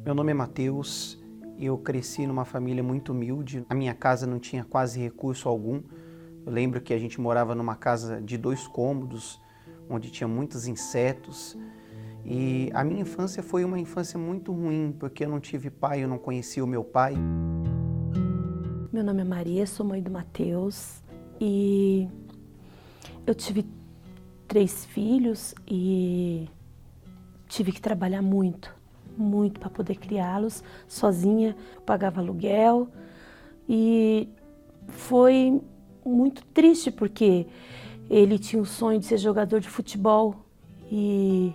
Meu nome é Matheus, eu cresci numa família muito humilde, a minha casa não tinha quase recurso algum. Eu lembro que a gente morava numa casa de 2 cômodos, onde tinha muitos insetos. E a minha infância foi uma infância muito ruim, porque eu não tive pai, eu não conhecia o meu pai. Meu nome é Maria, sou mãe do Matheus e eu tive 3 filhos e tive que trabalhar muito para poder criá-los sozinha. Eu pagava aluguel e foi muito triste porque ele tinha o sonho de ser jogador de futebol e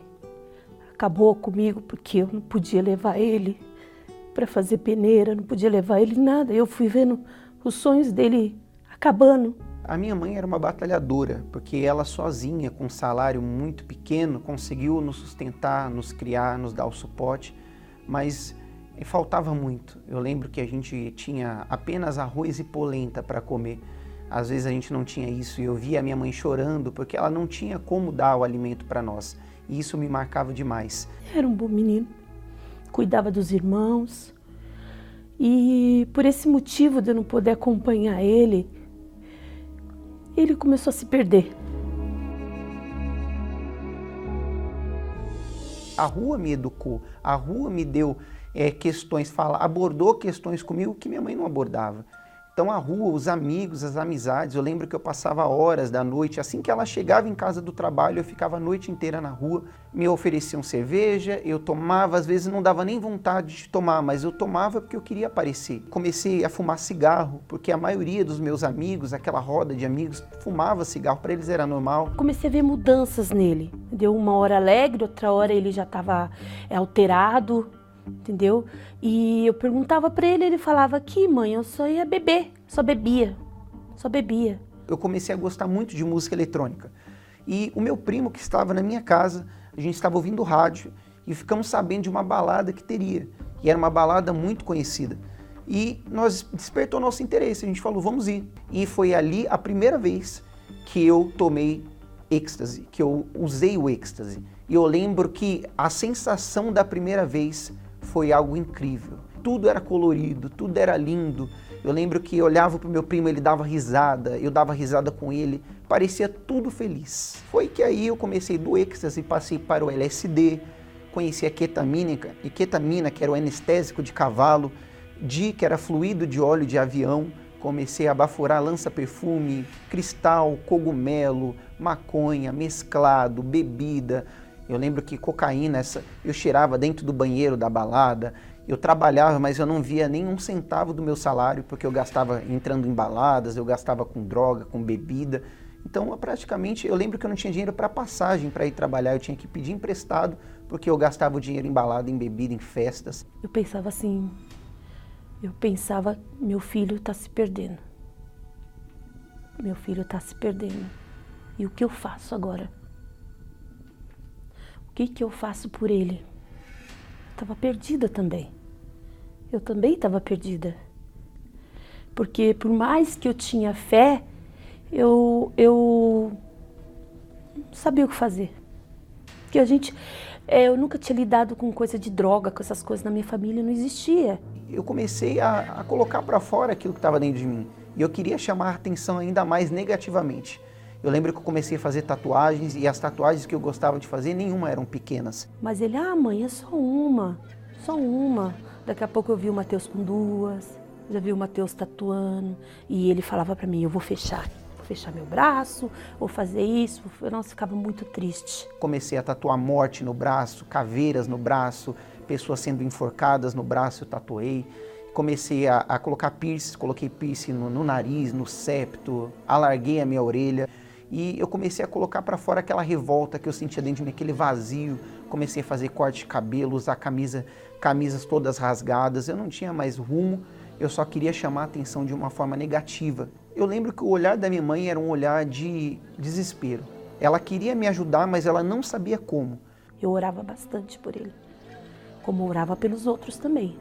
acabou comigo porque eu não podia levar ele para fazer peneira, não podia levar ele em nada. Eu fui vendo os sonhos dele acabando. A minha mãe era uma batalhadora, porque ela sozinha, com um salário muito pequeno, conseguiu nos sustentar, nos criar, nos dar o suporte, mas faltava muito. Eu lembro que a gente tinha apenas arroz e polenta para comer. Às vezes a gente não tinha isso e eu via a minha mãe chorando porque ela não tinha como dar o alimento para nós. E isso me marcava demais. Era um bom menino, cuidava dos irmãos e por esse motivo de eu não poder acompanhar ele começou a se perder. A rua me educou, a rua me deu questões, abordou questões comigo que minha mãe não abordava. Então a rua, os amigos, as amizades, eu lembro que eu passava horas da noite, assim que ela chegava em casa do trabalho, eu ficava a noite inteira na rua, me ofereciam cerveja, eu tomava, às vezes não dava nem vontade de tomar, mas eu tomava porque eu queria aparecer. Comecei a fumar cigarro, porque a maioria dos meus amigos, aquela roda de amigos, fumava cigarro, para eles era normal. Comecei a ver mudanças nele, deu uma hora alegre, outra hora ele já estava alterado, entendeu? E eu perguntava para ele, ele falava que mãe, eu só ia beber, só bebia. Eu comecei a gostar muito de música eletrônica. E o meu primo que estava na minha casa, a gente estava ouvindo rádio e ficamos sabendo de uma balada que teria. E era uma balada muito conhecida. E despertou nosso interesse, a gente falou, vamos ir. E foi ali a primeira vez que eu tomei êxtase, que eu usei o êxtase. E eu lembro que a sensação da primeira vez foi algo incrível. Tudo era colorido, tudo era lindo. Eu lembro que eu olhava para o meu primo, ele dava risada, eu dava risada com ele, parecia tudo feliz. Foi que aí eu comecei do êxtase, passei para o LSD, conheci a ketamina, que era o anestésico de cavalo, que era fluido de óleo de avião, comecei a baforar lança-perfume, cristal, cogumelo, maconha, mesclado, bebida. Eu lembro que cocaína, eu cheirava dentro do banheiro da balada, eu trabalhava, mas eu não via nem um centavo do meu salário, porque eu gastava entrando em baladas, eu gastava com droga, com bebida. Então, praticamente, eu lembro que eu não tinha dinheiro para passagem para ir trabalhar, eu tinha que pedir emprestado, porque eu gastava o dinheiro em balada, em bebida, em festas. Eu pensava assim, meu filho está se perdendo. Meu filho está se perdendo. E o que eu faço agora? O que eu faço por ele? Estava perdida também. Eu também estava perdida. Porque por mais que eu tinha fé, eu não sabia o que fazer. Porque eu nunca tinha lidado com coisa de droga, com essas coisas na minha família, não existia. Eu comecei a colocar para fora aquilo que estava dentro de mim. E eu queria chamar a atenção ainda mais negativamente. Eu lembro que eu comecei a fazer tatuagens e as tatuagens que eu gostava de fazer, nenhuma eram pequenas. Mas ele, mãe, é só uma. Daqui a pouco eu vi o Matheus com 2, já vi o Matheus tatuando e ele falava para mim, eu vou fechar meu braço, vou fazer isso. Nossa, ficava muito triste. Comecei a tatuar morte no braço, caveiras no braço, pessoas sendo enforcadas no braço, eu tatuei. Comecei a colocar piercing, coloquei piercing no nariz, no septo, alarguei a minha orelha. E eu comecei a colocar para fora aquela revolta que eu sentia dentro de mim, aquele vazio. Comecei a fazer corte de cabelo, usar camisas todas rasgadas. Eu não tinha mais rumo, eu só queria chamar a atenção de uma forma negativa. Eu lembro que o olhar da minha mãe era um olhar de desespero. Ela queria me ajudar, mas ela não sabia como. Eu orava bastante por ele, como eu orava pelos outros também.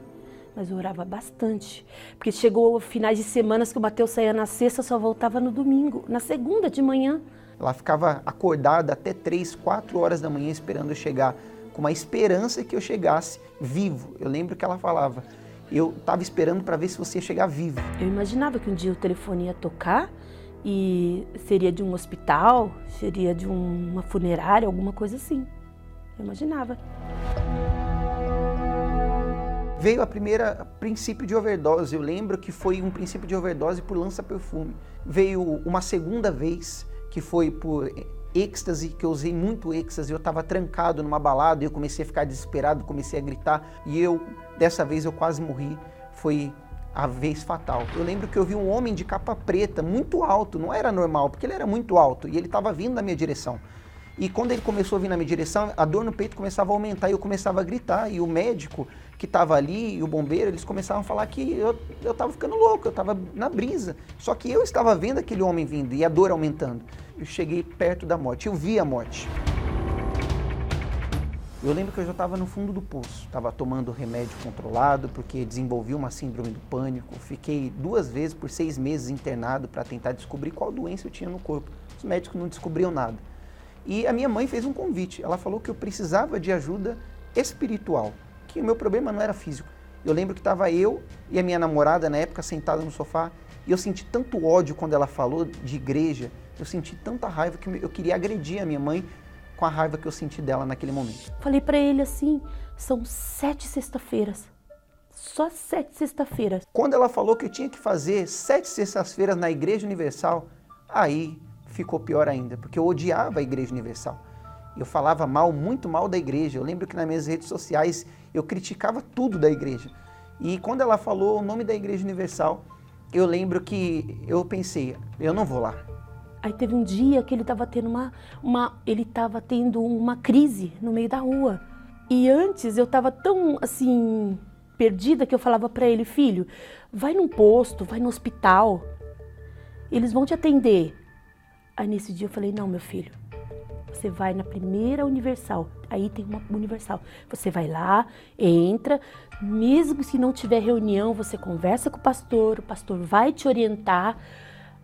Mas eu orava bastante, porque chegou finais de semanas que o Matheus saía na sexta, só voltava no domingo, na segunda de manhã. Ela ficava acordada até 3, 4 horas da manhã esperando eu chegar com uma esperança que eu chegasse vivo. Eu lembro que ela falava, eu estava esperando para ver se você ia chegar vivo. Eu imaginava que um dia o telefone ia tocar e seria de um hospital, seria de uma funerária, alguma coisa assim. Eu imaginava. Veio a primeira princípio de overdose. Eu lembro que foi um princípio de overdose por lança-perfume. Veio uma segunda vez, que foi por êxtase, que eu usei muito êxtase. Eu estava trancado numa balada e eu comecei a ficar desesperado, comecei a gritar. E dessa vez eu quase morri. Foi a vez fatal. Eu lembro que eu vi um homem de capa preta, muito alto. Não era normal, porque ele era muito alto. E ele estava vindo na minha direção. E quando ele começou a vir na minha direção, a dor no peito começava a aumentar e eu começava a gritar. E o médico que estava ali e o bombeiro, eles começavam a falar que eu estava ficando louco, eu estava na brisa. Só que eu estava vendo aquele homem vindo e a dor aumentando. Eu cheguei perto da morte, eu vi a morte. Eu lembro que eu já estava no fundo do poço, estava tomando remédio controlado porque desenvolvi uma síndrome do pânico. Fiquei 2 vezes por 6 meses internado para tentar descobrir qual doença eu tinha no corpo. Os médicos não descobriam nada. E a minha mãe fez um convite, ela falou que eu precisava de ajuda espiritual, que o meu problema não era físico. Eu lembro que estava eu e a minha namorada na época sentada no sofá e eu senti tanto ódio quando ela falou de igreja, eu senti tanta raiva que eu queria agredir a minha mãe com a raiva que eu senti dela naquele momento. Falei para ele assim, são 7 sexta-feiras, só 7 sexta-feiras. Quando ela falou que eu tinha que fazer 7 sextas-feiras na Igreja Universal, aí ficou pior ainda, porque eu odiava a Igreja Universal. Eu falava muito mal da igreja. Eu lembro que nas minhas redes sociais eu criticava tudo da igreja. E quando ela falou o nome da Igreja Universal, eu lembro que eu pensei, eu não vou lá. Aí teve um dia que ele estava tendo uma crise no meio da rua. E antes eu estava tão assim perdida que eu falava para ele, filho, vai num posto, vai no hospital, eles vão te atender. Aí nesse dia eu falei, não, meu filho, você vai na primeira Universal, aí tem uma Universal. Você vai lá, entra, mesmo se não tiver reunião, você conversa com o pastor vai te orientar.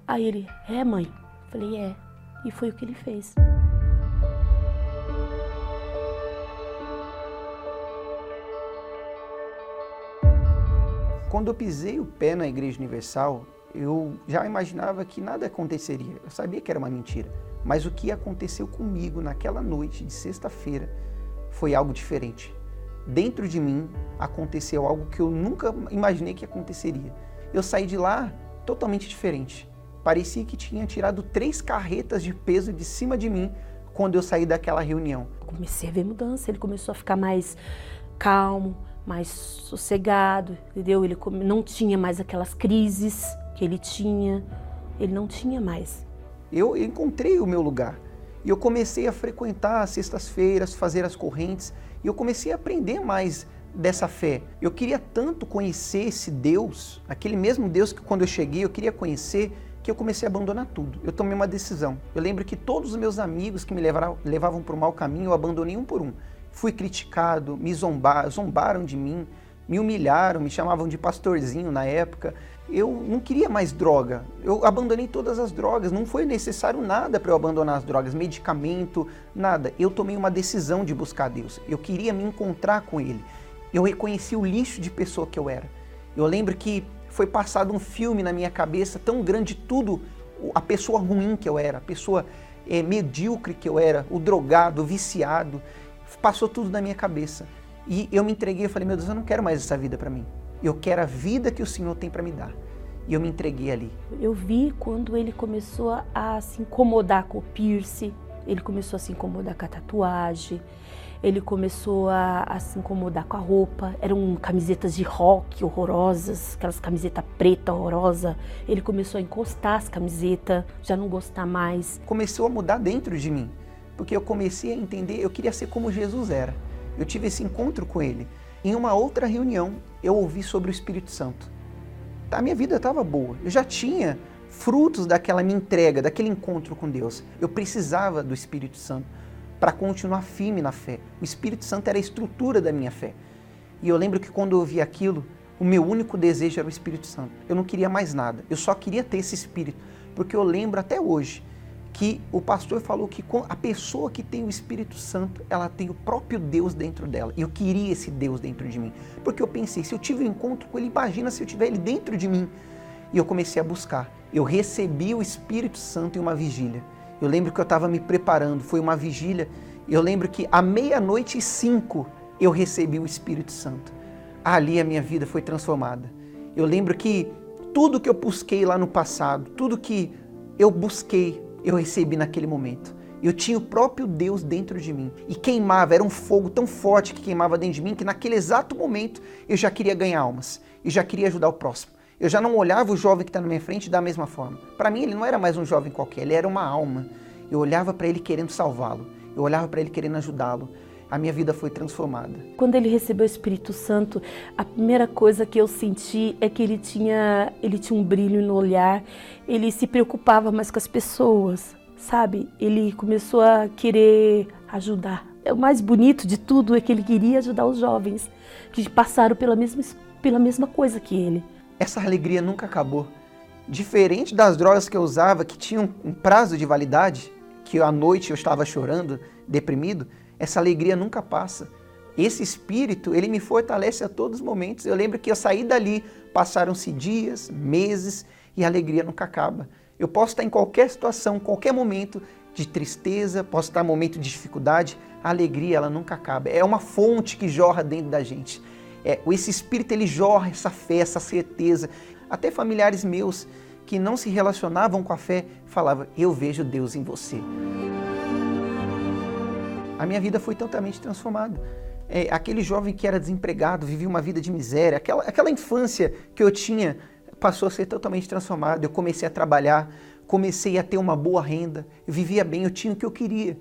Aí ele, mãe? Eu falei, E foi o que ele fez. Quando eu pisei o pé na Igreja Universal, eu já imaginava que nada aconteceria. Eu sabia que era uma mentira. Mas o que aconteceu comigo naquela noite de sexta-feira foi algo diferente. Dentro de mim aconteceu algo que eu nunca imaginei que aconteceria. Eu saí de lá totalmente diferente. Parecia que tinha tirado 3 carretas de peso de cima de mim quando eu saí daquela reunião. Comecei a ver mudança, ele começou a ficar mais calmo, mais sossegado, entendeu? Ele não tinha mais aquelas crises que ele tinha, ele não tinha mais. Eu encontrei o meu lugar e eu comecei a frequentar as sextas-feiras, fazer as correntes e eu comecei a aprender mais dessa fé. Eu queria tanto conhecer esse Deus, aquele mesmo Deus que quando eu cheguei eu queria conhecer, que eu comecei a abandonar tudo. Eu tomei uma decisão. Eu lembro que todos os meus amigos que me levavam para o mau caminho, eu abandonei um por um. Fui criticado, me zombaram de mim, me humilharam, me chamavam de pastorzinho na época. Eu não queria mais droga, eu abandonei todas as drogas, não foi necessário nada para eu abandonar as drogas, medicamento, nada. Eu tomei uma decisão de buscar Deus, eu queria me encontrar com Ele. Eu reconheci o lixo de pessoa que eu era. Eu lembro que foi passado um filme na minha cabeça tão grande, tudo, a pessoa ruim que eu era, a pessoa medíocre que eu era, o drogado, o viciado, passou tudo na minha cabeça. E eu me entreguei, eu falei, meu Deus, eu não quero mais essa vida para mim. Eu quero a vida que o Senhor tem para me dar. E eu me entreguei ali. Eu vi quando ele começou a se incomodar com o piercing, ele começou a se incomodar com a tatuagem, ele começou a se incomodar com a roupa. Eram camisetas de rock horrorosas, aquelas camisetas preta horrorosa. Ele começou a encostar as camisetas, já não gostar mais. Começou a mudar dentro de mim, porque eu comecei a entender, eu queria ser como Jesus era. Eu tive esse encontro com Ele. Em uma outra reunião, eu ouvi sobre o Espírito Santo. A minha vida estava boa, eu já tinha frutos daquela minha entrega, daquele encontro com Deus. Eu precisava do Espírito Santo para continuar firme na fé. O Espírito Santo era a estrutura da minha fé. E eu lembro que quando eu ouvi aquilo, o meu único desejo era o Espírito Santo. Eu não queria mais nada, eu só queria ter esse Espírito. Porque eu lembro até hoje que o pastor falou que a pessoa que tem o Espírito Santo, ela tem o próprio Deus dentro dela. E eu queria esse Deus dentro de mim. Porque eu pensei, se eu tive um encontro com ele, imagina se eu tiver ele dentro de mim. E eu comecei a buscar. Eu recebi o Espírito Santo em uma vigília. Eu lembro que eu estava me preparando, foi uma vigília. Eu lembro que à 00:05 eu recebi o Espírito Santo. Ali a minha vida foi transformada. Eu lembro que tudo que eu busquei lá no passado, tudo que eu busquei, eu recebi naquele momento. Eu tinha o próprio Deus dentro de mim. E queimava, era um fogo tão forte que queimava dentro de mim, que naquele exato momento eu já queria ganhar almas. Eu já queria ajudar o próximo. Eu já não olhava o jovem que está na minha frente da mesma forma. Para mim ele não era mais um jovem qualquer, ele era uma alma. Eu olhava para ele querendo salvá-lo. Eu olhava para ele querendo ajudá-lo. A minha vida foi transformada. Quando ele recebeu o Espírito Santo, a primeira coisa que eu senti é que ele tinha um brilho no olhar, ele se preocupava mais com as pessoas, sabe? Ele começou a querer ajudar. O mais bonito de tudo é que ele queria ajudar os jovens que passaram pela mesma coisa que ele. Essa alegria nunca acabou. Diferente das drogas que eu usava, que tinham um prazo de validade, que à noite eu estava chorando, deprimido, essa alegria nunca passa. Esse Espírito, ele me fortalece a todos os momentos. Eu lembro que eu saí dali, passaram-se dias, meses, e a alegria nunca acaba. Eu posso estar em qualquer situação, qualquer momento de tristeza, posso estar em momento de dificuldade, a alegria ela nunca acaba. É uma fonte que jorra dentro da gente. Esse Espírito, ele jorra essa fé, essa certeza. Até familiares meus que não se relacionavam com a fé, falavam, eu vejo Deus em você. A minha vida foi totalmente transformada. Aquele jovem que era desempregado, vivia uma vida de miséria, aquela infância que eu tinha passou a ser totalmente transformada. Eu comecei a trabalhar, comecei a ter uma boa renda, eu vivia bem, eu tinha o que eu queria.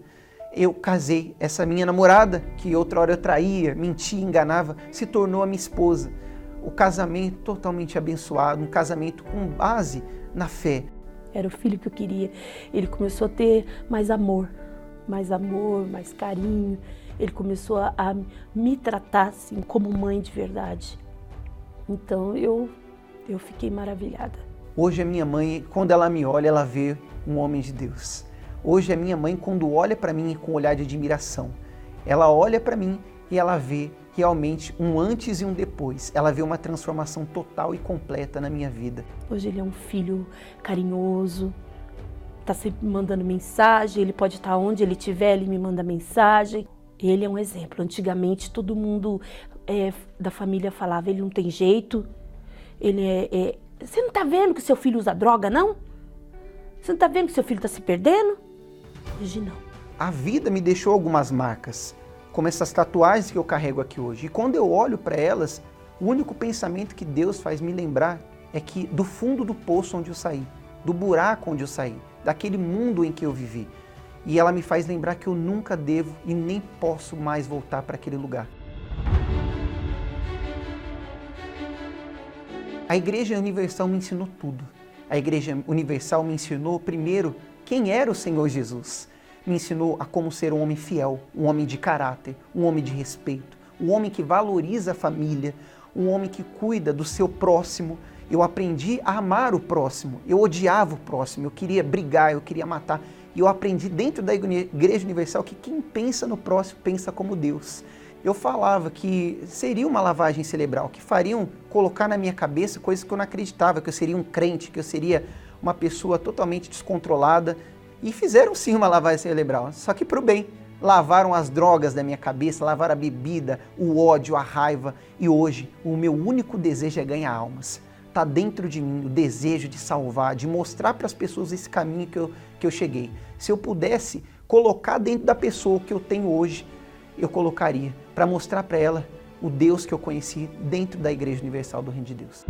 Eu casei, essa minha namorada, que outra hora eu traía, mentia, enganava, se tornou a minha esposa. O casamento totalmente abençoado, um casamento com base na fé. Era o filho que eu queria. Ele começou a ter mais amor, mais carinho. Ele começou a me tratar assim, como mãe de verdade. Então eu fiquei maravilhada. Hoje a minha mãe, quando ela me olha, ela vê um homem de Deus. Hoje a minha mãe, quando olha para mim com um olhar de admiração, ela olha para mim e ela vê realmente um antes e um depois. Ela vê uma transformação total e completa na minha vida. Hoje ele é um filho carinhoso, está sempre me mandando mensagem, ele pode estar onde ele estiver, ele me manda mensagem. Ele é um exemplo. Antigamente todo mundo da família falava, ele não tem jeito, você não está vendo que seu filho usa droga, não? Você não está vendo que seu filho está se perdendo? Hoje não. A vida me deixou algumas marcas, como essas tatuagens que eu carrego aqui hoje. E quando eu olho para elas, o único pensamento que Deus faz me lembrar é que do fundo do poço onde eu saí, do buraco onde eu saí, daquele mundo em que eu vivi. E ela me faz lembrar que eu nunca devo e nem posso mais voltar para aquele lugar. A Igreja Universal me ensinou tudo. A Igreja Universal me ensinou, primeiro, quem era o Senhor Jesus. Me ensinou a como ser um homem fiel, um homem de caráter, um homem de respeito, um homem que valoriza a família, um homem que cuida do seu próximo. Eu aprendi a amar o próximo, eu odiava o próximo, eu queria brigar, eu queria matar. E eu aprendi dentro da Igreja Universal que quem pensa no próximo pensa como Deus. Eu falava que seria uma lavagem cerebral, que fariam colocar na minha cabeça coisas que eu não acreditava, que eu seria um crente, que eu seria uma pessoa totalmente descontrolada. E fizeram sim uma lavagem cerebral, só que para o bem. Lavaram as drogas da minha cabeça, lavaram a bebida, o ódio, a raiva. E hoje o meu único desejo é ganhar almas. Está dentro de mim o desejo de salvar, de mostrar para as pessoas esse caminho que eu cheguei. Se eu pudesse colocar dentro da pessoa que eu tenho hoje, eu colocaria para mostrar para ela o Deus que eu conheci dentro da Igreja Universal do Reino de Deus.